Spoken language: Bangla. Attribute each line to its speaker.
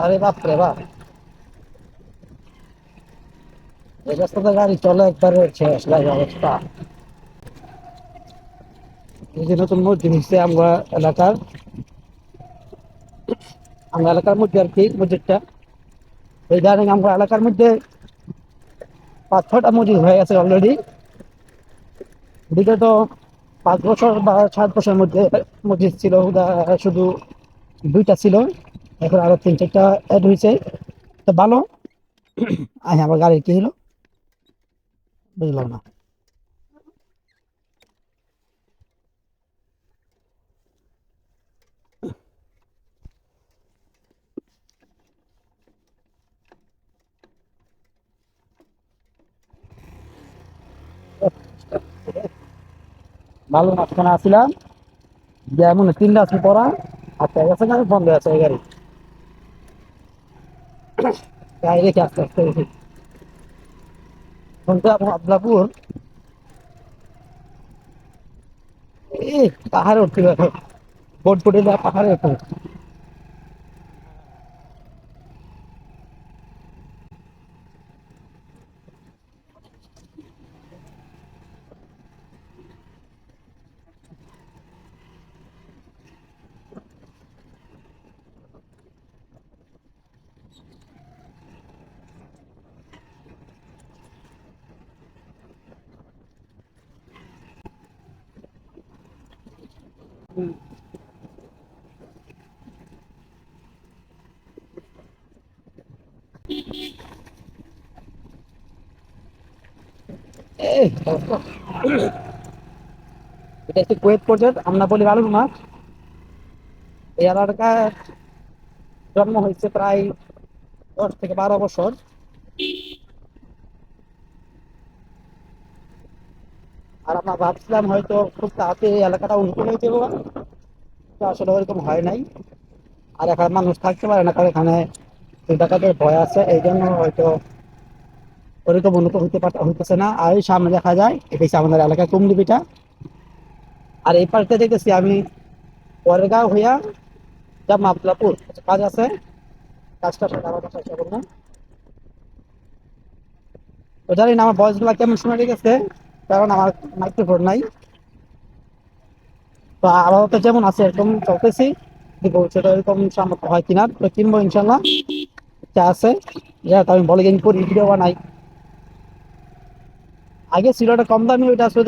Speaker 1: আরে বাপ রে বাপ, এই রাস্তাতে গাড়ি চলে একবারে শেষ লাগে অবস্থা। এই যে নতুন মসজিদ হচ্ছে এলাকার আমরা এলাকার মধ্যে আর কি মসজিদটা, এই ধরেন আমরা এলাকার মধ্যে 5-6টা মসজিদ হয়ে গেছে অলরেডি। বিগত 5 বছর বা 7 বছরের মধ্যে মসজিদ ছিল শুধু 2টা ছিল, এখন আরো 3-4টা অ্যাড হয়েছে। তো ভালো। আমার গাড়ির কি হলো বুঝলাম না। ভালো মাঝখানে আসছিলাম, যেমন 3টা আছে পড়া, আর তাই গেছে গাড়ি বন্ধ আছে এই গাড়ি, গাড়ি রেখে আস্তে আস্তে গেছি। এখন তো আবলাপুর এই পাহাড়ে উঠতে হবে, বোট বোটে যা পাহাড়ে উঠতে হবে। এই এটা হচ্ছে কুয়েত পর্যন্ত আমরা বলি বালুর মাছ। এই এলাকার জন্ম হয়েছে প্রায় 10 থেকে 12 বছর। আর আমরা ভাবছিলাম হয়তো খুব তাড়াতাড়ি এই এলাকাটা উন্নত হয়ে যাবো, তো আসলে ওরকম হয় নাই। আর এখানে মানুষ থাকতে পারে না, কারণ এখানে ডাকাতের ভয় আছে, এই জন্য হয়তো ওরকম উন্নত হইতেছে না। আর এই সামনে দেখা যায় এটা হচ্ছে আমাদের এলাকায় কুমড়িপিঠা। আর এই পাশে দেখতেছি আমি বরগাঁও হইয়া যা মাপলাপুর কাজ আছে, কাজটা আলাদা চেষ্টা করবো। তো জানি না আমার বয়স গুলা কেমন শোনা গেছে, কারণ আমার মাইক্রোফোন নাই। তো আপাতত যেমন আছে এরকম চলতেছি, কি ভবিষ্যতে এরকম সামর্থ্য হয় কিনা তো কিনবো ইনশাল্লাহ, ইচ্ছা আছে। যাই হোক, আমি বলে গেম করি ভিডিও বানাই। আগে ছিল একটা কম দামি, ওইটা আসলে